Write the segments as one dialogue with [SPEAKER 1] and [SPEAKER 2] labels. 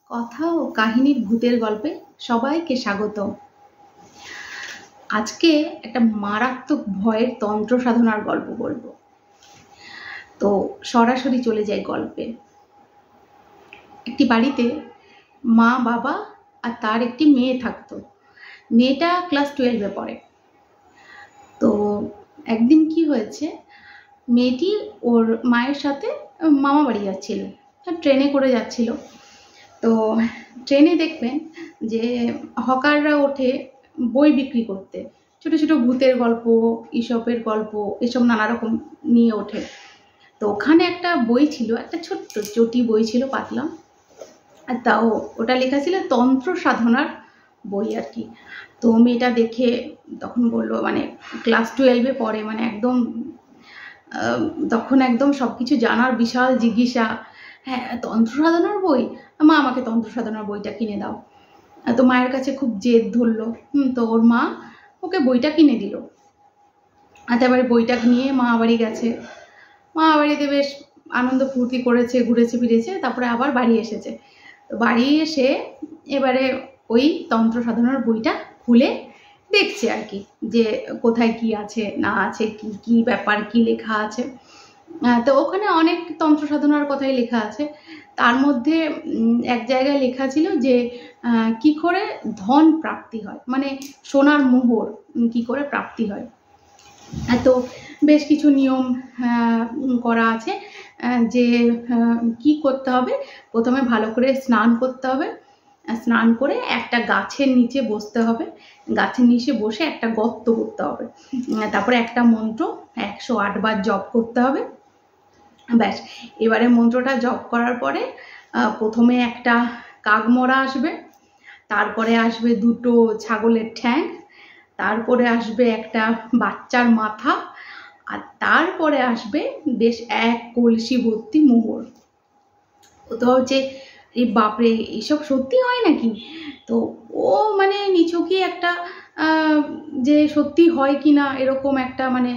[SPEAKER 1] কথা ও কাহিনীর ভূতের গল্পে সবাইকে স্বাগত। আজকে একটা মারাত্মক ভয়ের তন্ত্র সাধনার গল্প বলবো। তো সরাসরি চলে যায় গল্পে। একটি বাড়িতে মা, বাবা আর তার একটি মেয়ে থাকতো। মেয়েটা ক্লাস 12-এ পড়ে। তো একদিন কি হয়েছে, মেয়েটি ওর মায়ের সাথে মামা বাড়ি যাচ্ছিল, ট্রেনে করে যাচ্ছিল। তো ট্রেনে দেখবেন যে হকাররা ওঠে বই বিক্রি করতে, ছোট ছোট ভূতের গল্প, ইসপের গল্প, এসব নানা রকম নিয়ে ওঠে। তো ওখানে একটা বই ছিল, একটা ছোট্ট চটি বই ছিল, পাতলা, আর তাও ওটা লেখা ছিল তন্ত্র সাধনার বই আর কি। তো মেয়েটা দেখে তখন বললো, মানে ক্লাস 12-এ পড়ে, মানে একদম তখন একদম সব কিছু জানার বিশাল জিজ্ঞাসা। হ্যাঁ, তন্ত্র সাধনার বই, মা আমাকে তন্ত্র সাধনার বইটা কিনে দাও। তো মায়ের কাছে খুব জেদ ধরলো। তো ওর মা ওকে বইটা কিনে দিল। আর তারপরে বইটা নিয়ে মা বাড়ি গেছে। মা বাড়িতে বেশ আনন্দ ফুর্তি করেছে, ঘুরেছে ফিরেছে, তারপরে আবার বাড়ি এসেছে। তো বাড়ি এসে এবারে ওই তন্ত্র সাধনার বইটা খুলে দেখছে আর কি, যে কোথায় কি আছে না আছে, কি কি ব্যাপার, কি লেখা আছে। তো ওখানে অনেক তন্ত্র সাধনার কথাই লেখা আছে। তার মধ্যে এক জায়গায় লেখা ছিল যে কি করে ধন প্রাপ্তি হয়, মানে সোনার মোহর কি করে প্রাপ্তি হয়। তো বেশ কিছু নিয়ম করা আছে, যে কি করতে হবে। প্রথমে ভালো করে স্নান করতে হবে, স্নান করে একটা গাছের নিচে বসতে হবে, গাছের নিচে বসে একটা গর্ত করতে হবে, তারপরে একটা মন্ত্র 108 বার জপ করতে হবে। ব্যাস, এবারে মন্ত্রটা জপ করার পরে প্রথমে একটা কাকমরা আসবে, তারপরে আসবে দুটো ছাগলের ঠ্যাং, তারপরে আসবে একটা বাচ্চার মাথা, আর তারপরে আসবে বেশ এক কলসি ভর্তি মোহর। তো হচ্ছে এই বাপরে, এইসব সত্যি হয় নাকি? তো ও মানে নিছকই একটা যে সত্যি হয় কি না এরকম একটা, মানে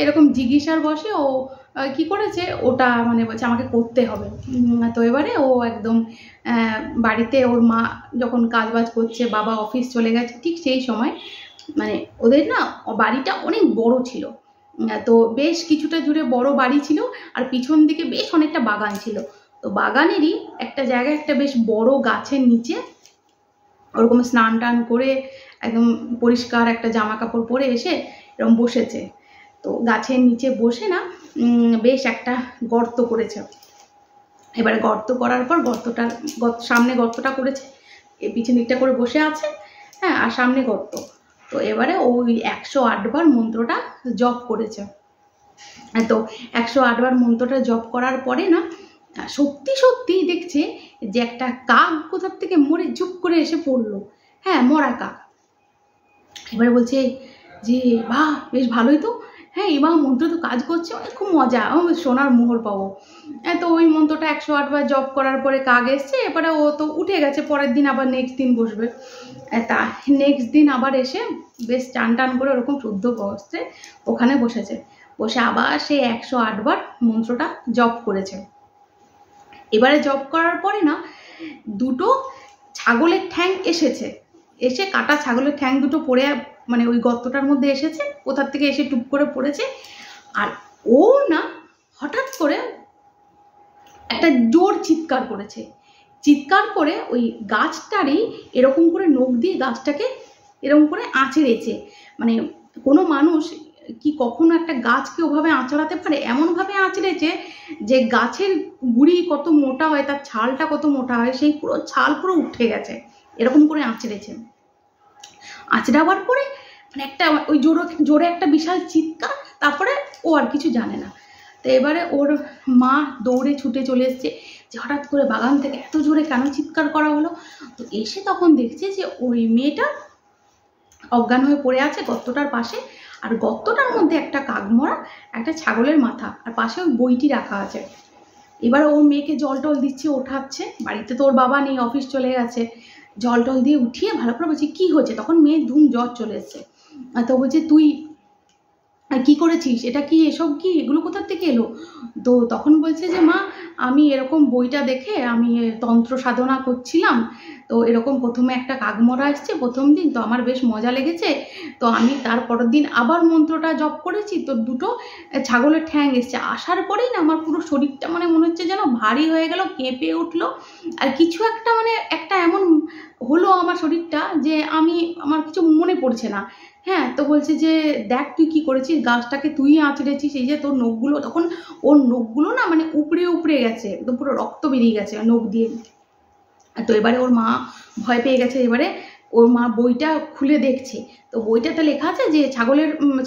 [SPEAKER 1] এরকম জিজ্ঞাসার বসে ও কি করেছে, ওটা মানে বলছে আমাকে করতে হবে। তো এবারে ও একদম বাড়িতে ওর মা যখন কাজবাজ করছে, বাবা অফিস চলে গেছে, ঠিক সেই সময়, মানে ওদের না বাড়িটা অনেক বড় ছিল। তো বেশ কিছুটা জুড়ে বড় বাড়ি ছিল, আর পিছন দিকে বেশ অনেকটা বাগান ছিল। তো বাগানেরই একটা জায়গায় একটা বেশ বড় গাছের নিচে ওরকম স্নান টান করে একদম পরিষ্কার একটা জামা কাপড় পরে এসে এরকম বসেছে। তো গাছের নিচে বসে না বেশ একটা গর্ত করেছে। এবারে গর্ত করার পর সামনে গর্তটা করেছে, পিছন দিকটা করে বসে আছে, হ্যাঁ, আর সামনে গর্ত। তো এবারে ওই 108 বার মন্ত্রটা জপ করেছে। তো 108 বার মন্ত্রটা জপ করার পরে না সত্যি সত্যি দেখছে যে একটা কাক কোথার থেকে মরে চুপ করে এসে পড়লো। হ্যাঁ, মরা কাক। এবারে বলছে যে বাহ, বেশ ভালোই তো, হ্যাঁ এবার মন্ত্র তো কাজ করছে, অনেক খুব মজা, সোনার মোহর পাবো। তো ওই মন্ত্রটা 108 বার জপ করার পরে কাক এসছে, এবারে ও তো উঠে গেছে, পরের দিন আবার নেক্সট দিন বসবে। তা নেক্সট দিন আবার এসে বেশ টান টান করে ওরকম শুদ্ধ বস্ত্রে ওখানে বসেছে, বসে আবার সেই 108 বার মন্ত্রটা জপ করেছে। এবারে জপ করার পরে না দুটো ছাগলের ঠ্যাং এসেছে, এসে কাটা ছাগলের ঠ্যাং দুটো পড়ে, মানে ওই গর্তটার মধ্যে এসেছে, কোথার থেকে এসে টুপ করে পড়েছে। আর ও না হঠাৎ করে একটা জোর চিৎকার করেছে, চিৎকার করে ওই গাছটারই এরকম করে নখ দিয়ে গাছটাকে এরকম করে আঁচড়েছে। মানে কোনো মানুষ কি কখনো একটা গাছকে ওভাবে আঁচড়াতে পারে? এমনভাবে আঁচড়েছে যে গাছের গুড়ি কত মোটা হয়, তার ছালটা কত মোটা হয়, সেই পুরো ছাল পুরো উঠে গেছে, এরকম করে আঁচড়েছে। আঁচড়াবার পরে মানে একটা ওই জোরে একটা বিশাল চিৎকার, তারপরে ও আর কিছু জানে না। তো এবারে ওর মা দৌড়ে ছুটে চলে এসছে যে হঠাৎ করে বাগান থেকে এত জোরে কেন চিৎকার করা হলো। তো এসে তখন দেখছে যে ওই মেয়েটা অজ্ঞান হয়ে পড়ে আছে গর্তটার পাশে, আর গর্তটার মধ্যে একটা কাকমরা, একটা ছাগলের মাথা, আর পাশে ওই বইটি রাখা আছে। এবার ওর মেয়েকে জল টল দিচ্ছে, ওঠাচ্ছে, বাড়িতে তো ওর বাবা নেই, অফিস চলে গেছে। জল টল দিয়ে উঠিয়ে ভালো করে বলছি কি হয়েছে, তখন মেয়ের ধুম জ্বর চলে এসছে। তো বলছে তুই আর কী করেছিস, এটা কি, এসব কি, এগুলো কোথার থেকে এলো? তো তখন বলছে যে মা, আমি এরকম বইটা দেখে আমি তন্ত্র সাধনা করছিলাম, তো এরকম প্রথমে একটা কাকমরা এসছে প্রথম দিন, তো আমার বেশ মজা লেগেছে, তো আমি তার পরের দিন আবার মন্ত্রটা জপ করেছি, তো দুটো ছাগলের ঠ্যাং এসছে, আসার পরেই না আমার পুরো শরীরটা মানে মনে হচ্ছে যেন ভারী হয়ে গেল, কেঁপে উঠলো, আর কিছু একটা মানে একটা এমন হলো আমার শরীরটা যে আমার কিছু মনে পড়ছে না। হ্যাঁ, তো বলছে যে দেখ তুই কি করেছিস, গাছটাকে তুই আঁচড়েছিস, এই যে তোর নখগুলো, তখন ওর নখগুলো না মানে উপড়ে উপড়ে গেছে, একদম পুরো রক্ত বেরিয়ে গেছে নখ দিয়ে। তো এবারে ওর মা ভয় পেয়ে গেছে, এবারে ওর মা বইটা খুলে দেখছে, তো বইটাতে লেখা আছে যে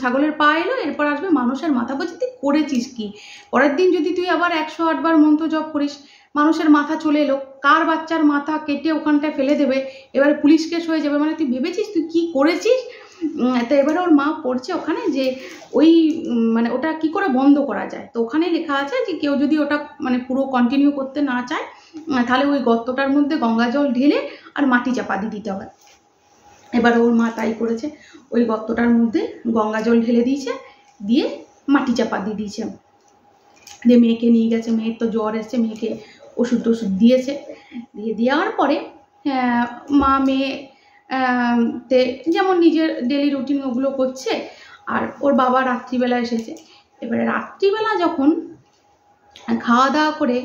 [SPEAKER 1] ছাগলের পা এলো, এরপর আসবে মানুষের মাথা। বলছে তুই করেছিস কি, পরের দিন যদি তুই আবার 108 বার মন্ত্র জপ করিস, মানুষের মাথা চলে এলো, কার বাচ্চার মাথা কেটে ওখানটায় ফেলে দেবে, এবারে পুলিশ কেস হয়ে যাবে, মানে তুই ভেবেছিস তুই কি করেছিস? তো এবারে ওর মা পড়ছে ওখানে যে ওই মানে ওটা কি করে বন্ধ করা যায়, তো ওখানে লেখা আছে যে কেউ যদি ওটা মানে পুরো কন্টিনিউ করতে না চায়, তাহলে ওই গর্তটার মধ্যে গঙ্গা জল ঢেলে আর মাটি চাপা দিয়ে দিতে হবে। এবার ওর মা তাই করেছে, ওই গর্তটার মধ্যে গঙ্গা জল ঢেলে দিয়েছে, দিয়ে মাটি চাপা দিয়ে দিয়েছে, দিয়ে মেয়েকে নিয়ে গেছে, মেয়ের তো জ্বর এসছে, মেয়েকে ওষুধ টষুধ দিয়েছে, দিয়ে দেওয়ার পরে মা মেয়ে তে যেমন নিজের ডেলি রুটিন ওগুলো করছে, আর ওর বাবা রাত্রিবেলা এসেছে। এবারে রাত্রিবেলা যখন খাওয়া দাওয়া করে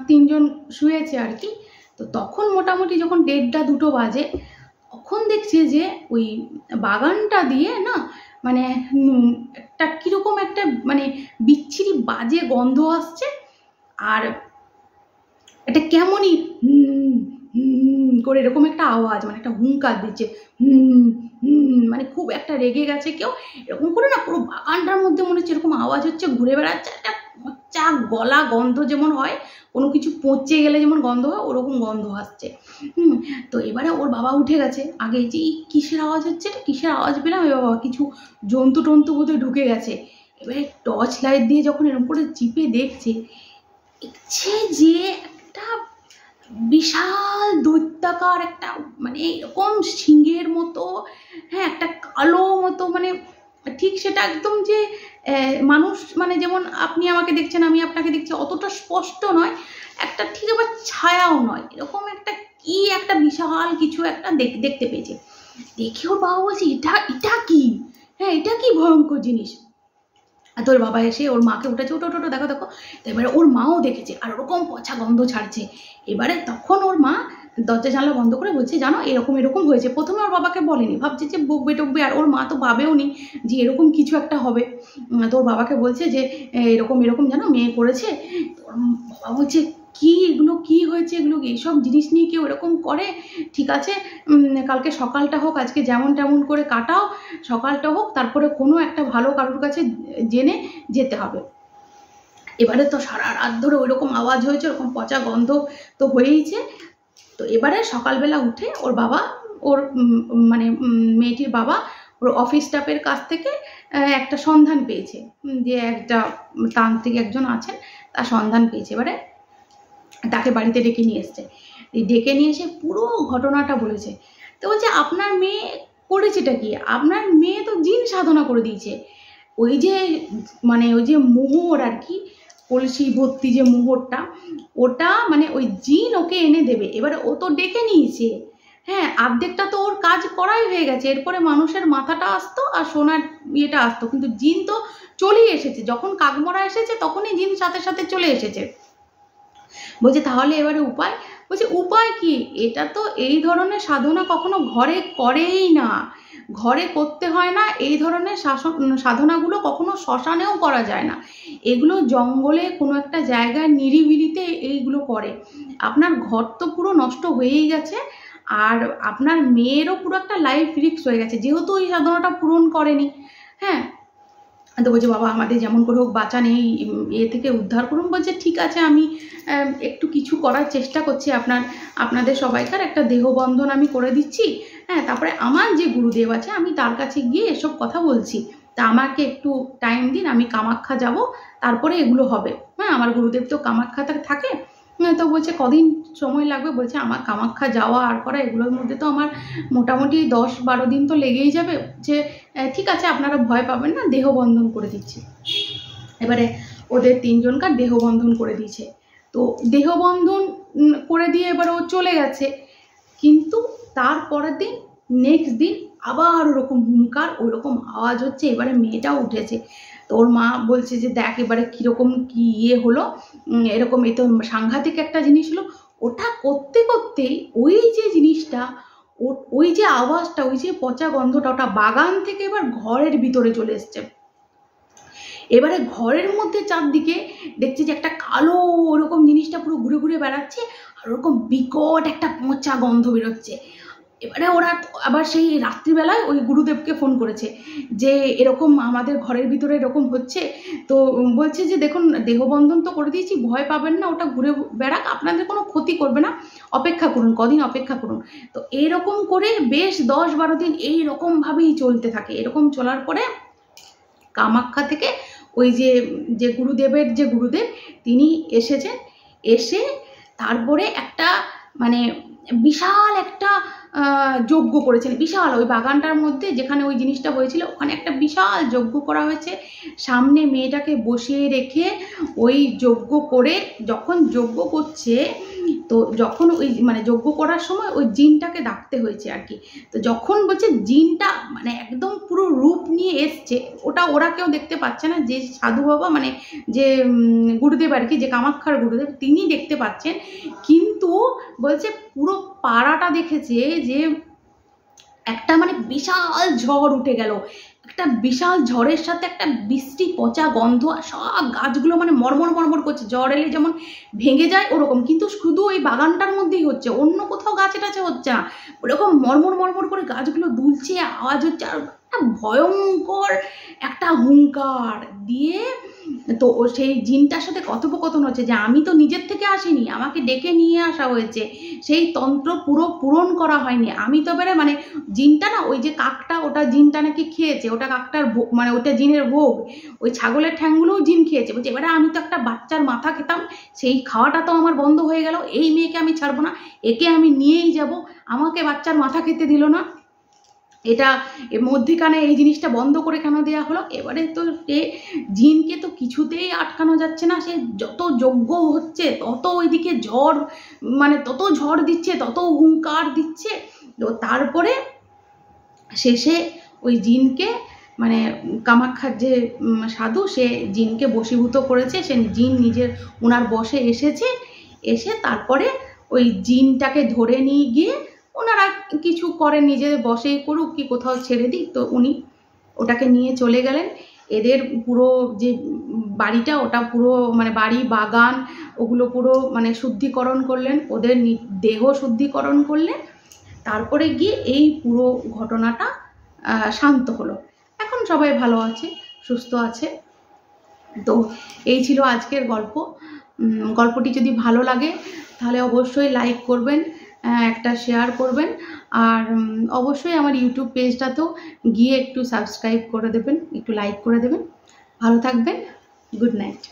[SPEAKER 1] তিনজন শুয়েছে আর কি, তো তখন মোটামুটি যখন 1:30-2 বাজে, তখন দেখছে যে ওই বাগানটা দিয়ে না মানে একটা কীরকম একটা মানে বিচ্ছিরি বাজে গন্ধ আসছে, আর এটা কেমনই করে এরকম একটা আওয়াজ, মানে একটা হুঙ্কার দিচ্ছে, মানে খুব একটা রেগে গেছে কেউ, এরকম করে না পুরো বাগানটার মধ্যে মনে হচ্ছে এরকম আওয়াজ হচ্ছে, ঘুরে বেড়াচ্ছে, একটা পচা গলা গন্ধ যেমন হয়, কোনো কিছু পচে গেলে যেমন গন্ধ হয় ওরকম গন্ধ আসছে। তো এবারে ওর বাবা উঠে গেছে আগে, যে কিসের আওয়াজ হচ্ছে, এটা কিসের আওয়াজ পেলাম, এ বাবা কিছু জন্তু টন্তু বোধহয় ঢুকে গেছে। এবারে টর্চ লাইট দিয়ে যখন এরকম করে চিপে দেখছে যে একটা বিশাল দৈত্যাকার একটা মানে এরকম সিংহের মতো, হ্যাঁ একটা কালো মতো, মানে ঠিক সেটা একদম যে মানুষ মানে যেমন আপনি আমাকে দেখছেন আমি আপনাকে দেখছি অতটা স্পষ্ট নয়, একটা ঠিক আবার ছায়াও নয়, এরকম একটা কি একটা বিশাল কিছু একটা দেখতে পেয়েছে। দেখে ওর বাবা বলছে এটা কি, হ্যাঁ এটা কি ভয়ঙ্কর জিনিস। তো ওর বাবা এসে ওর মাকে উঠেছে, ওটো দেখো দেখো। তো এবারে ওর মাও দেখেছে আর ওরকম পচা গন্ধ ছাড়ছে। এবারে তখন ওর মা দরজা জানলা বন্ধ করে বলছে জানো এরকম এরকম হয়েছে। প্রথমে ওর বাবাকে বলেনি, ভাবছে যে বকবে টকবে, আর ওর মা তো ভাবেও নি যে এরকম কিছু একটা হবে। তো ওর বাবাকে বলছে যে এরকম এরকম জানো মেয়ে করেছে। ওর বাবা বলছে কি এগুলো, কি হয়েছে এগুলো, এইসব জিনিস নিয়ে কেউ এরকম করে? ঠিক আছে কালকে সকালটা হোক, আজকে যেমন তেমন করে কাটাও, সকালটা হোক, তারপরে কোনো একটা ভালো কারোর কাছে জেনে যেতে হবে। এবারে তো সারা রাত ধরে ওইরকম আওয়াজ হয়েছে, ওরকম পচা গন্ধ তো হয়েইছে। তো এবারে সকালবেলা উঠে ওর বাবা, ওর মানে মেয়েটির বাবা ওর অফিস স্টাফের কাছ থেকে একটা সন্ধান পেয়েছে, যে একটা তান্ত্রিক একজন আছেন, তার সন্ধান পেয়েছে। এবারে তাকে বাড়িতে ডেকে নিয়ে এসছে, ডেকে নিয়ে এসে পুরো ঘটনাটা বলেছে। তো বলছে আপনার মেয়ে করেছেটা কি, আপনার মেয়ে তো জিন সাধনা করে দিয়েছে, ওই যে মানে ওই যে মোহর আর কি, কলসি ভর্তি যে মোহরটা, ওটা মানে ওই জিন ওকে এনে দেবে। এবারে ও তো ডেকে নিয়েছে, হ্যাঁ অর্ধেকটা তো ওর কাজ করাই হয়ে গেছে, এরপরে মানুষের মাথাটা আসতো আর সোনার ইয়েটা আসতো, কিন্তু জিন তো চলেই এসেছে, যখন কাকমরা এসেছে তখনই জিন সাথে সাথে চলে এসেছে। বলছে তাহলে এবারে উপায়? বলছে উপায় কি, এটা তো এই ধরনের সাধনা কখনো ঘরে করেই না, ঘরে করতে হয় না, এই ধরনের সাধনাগুলো কখনো শ্মশানেও করা যায় না, এগুলো জঙ্গলে কোনো একটা জায়গায় নিরিবিলিতে এইগুলো করে। আপনার ঘর তো পুরো নষ্ট হয়েই গেছে, আর আপনার মেয়েরও পুরো একটা লাইফ রিস্ক হয়ে গেছে, যেহেতু এই সাধনাটা পূরণ করেনি। হ্যাঁ, তো বলছে বাবা আমাদের যেমন করে হোক বাঁচান, এই এ থেকে উদ্ধার করুন। বলছে ঠিক আছে আমি একটু কিছু করার চেষ্টা করছি, আপনাদের সবাইকার একটা দেহবন্ধন আমি করে দিচ্ছি, হ্যাঁ তারপরে আমার যে গুরুদেব আছে আমি তার কাছে গিয়ে এসব কথা বলছি, তা আমাকে একটু টাইম দিন, আমি কামাখ্যা যাব, তারপরে এগুলো হবে। হ্যাঁ আমার গুরুদেব তো কামাখ্যাতে থাকে, তো বলছে কদিন সময় লাগবে, বলছে আমার কামাখ্যা যাওয়া আর করা এগুলোর মধ্যে তো আমার মোটামুটি 10-12 দিন তো লেগেই যাবে। যে ঠিক আছে আপনারা ভয় পাবেন না, দেহবন্ধন করে দিচ্ছি। এবারে ওদের 3 জনকার দেহবন্ধন করে দিয়েছে। তো দেহবন্ধন করে দিয়ে এবার ও চলে গেছে, কিন্তু তারপরের দিন নেক্সট দিন আবার ওরকম হুঙ্কার, ওইরকম আওয়াজ হচ্ছে। এবারে মেয়েটাও উঠেছে, তো ওর মা বলছে যে দেখ এবারে কীরকম কী হলো, এরকম এ তো সাংঘাতিক একটা জিনিস হলো। ওটা করতে করতেই ওই যে জিনিসটা, ওই যে আওয়াজটা, ওই যে পচা গন্ধটা, ওটা বাগান থেকে এবার ঘরের ভিতরে চলে এসছে। এবারে ঘরের মধ্যে চারদিকে দেখছি যে একটা কালো ওরকম জিনিসটা পুরো ঘুরে ঘুরে বেড়াচ্ছে, আর ওরকম বিকট একটা পচা গন্ধ বেরোচ্ছে। এবারে ওরা আবার সেই রাত্রিবেলায় ওই গুরুদেবকে ফোন করেছে যে এরকম আমাদের ঘরের ভিতরে এরকম হচ্ছে। তো বলছে যে দেখুন দেহবন্ধন তো করে দিয়েছি, ভয় পাবেন না, ওটা ঘুরে বেড়াক, আপনাদের কোনো ক্ষতি করবে না, অপেক্ষা করুন, কদিন অপেক্ষা করুন। তো এইরকম করে বেশ 10-12 দিন এইরকমভাবেই চলতে থাকে। এরকম চলার পরে কামাখ্যা থেকে ওই যে গুরুদেব তিনি এসেছেন, এসে তারপরে একটা মানে বিশাল একটা যজ্ঞ করেছেন। বিশাল ওই বাগানটার মধ্যে যেখানে ওই জিনিসটা হয়েছিল ওখানে একটা বিশাল যজ্ঞ করা হয়েছে। সামনে মেয়েটাকে বসিয়ে রেখে ওই যজ্ঞ করে, যখন যজ্ঞ করছে তো যখন ওই মানে যজ্ঞ করার সময় ওই জিনটাকে ডাকতে হয়েছে আর কি। তো যখন বলছে জিনটা মানে একদম পুরো রূপ নিয়ে এসছে, ওটা ওরা কেউ দেখতে পাচ্ছে না, যে সাধু বাবা মানে যে গুরুদেব আর কি, যে কামাখ্যার গুরুদেব তিনি দেখতে পাচ্ছেন। কিন্তু বলছে পুরো পাড়াটা দেখেছে যে একটা মানে বিশাল ঝড় উঠে গেল, একটা বিশাল ঝড়ের সাথে একটা বৃষ্টি পচা গন্ধ, আর সব গাছগুলো মানে মরমর মরমর করছে, ঝড় এলে যেমন ভেঙে যায় ওরকম, কিন্তু শুধু ওই বাগানটার মধ্যেই হচ্ছে, অন্য কোথাও গাছে টাছে হচ্ছে না, ওরকম মরমর মরমর করে গাছগুলো দুলছে, আওয়াজ হচ্ছে, আর একটা ভয়ঙ্কর একটা হুঙ্কার দিয়ে। তো সেই জিনটার সাথে কথোপকথন হচ্ছে যে আমি তো নিজের থেকে আসিনি, আমাকে ডেকে নিয়ে আসা হয়েছে, সেই তন্ত্র পুরো পূরণ করা হয়নি, আমি তো এবারে মানে জিনটা না, ওই যে কাকটা ওটা জিনটা নাকি খেয়েছে, ওটা কাকটার মানে ওটা জিনের ভোগ, ওই ছাগলের ঠ্যাংগুলোও জিন খেয়েছে। বলছে এবারে আমি তো একটা বাচ্চার মাথা খেতাম, সেই খাওয়াটা তো আমার বন্ধ হয়ে গেল, এই মেয়েকে আমি ছাড়বো না, একে আমি নিয়েই যাব, আমাকে বাচ্চার মাথা খেতে দিল না, এটা মধ্যিখানে এই জিনিসটা বন্ধ করে কেন দেওয়া হলো। এবারে তো সে জিনকে তো কিছুতেই আটকানো যাচ্ছে না, সে যত যজ্ঞ হচ্ছে তত ওইদিকে ঝড় মানে তত ঝড় দিচ্ছে, তত হুঙ্কার দিচ্ছে। তো তারপরে শেষে ওই জিনকে মানে কামাখ্যার যে সাধু, সে জিনকে বশীভূত করেছে, সে জিন নিজের ওনার বশে এসেছে, এসে তারপরে ওই জিনটাকে ধরে নিয়ে গিয়ে ওনারা কিছু করেন, নিজেদের বসেই করুক কি কোথাও ছেড়ে দিক, তো উনি ওটাকে নিয়ে চলে গেলেন। এদের পুরো যে বাড়িটা ওটা পুরো মানে বাড়ি বাগান ওগুলো পুরো মানে শুদ্ধিকরণ করলেন, ওদের দেহ শুদ্ধিকরণ করলেন, তারপরে গিয়ে এই পুরো ঘটনাটা শান্ত হলো। এখন সবাই ভালো আছে, সুস্থ আছে। তো এই ছিল আজকের গল্প। গল্পটি যদি ভালো লাগে তাহলে অবশ্যই লাইক করবেন, একটা শেয়ার করবেন, আর অবশ্যই আমার ইউটিউব পেজটাতেও গিয়ে একটু সাবস্ক্রাইব করে দেবেন, একটু লাইক করে দেবেন। ভালো থাকবেন, গুড নাইট।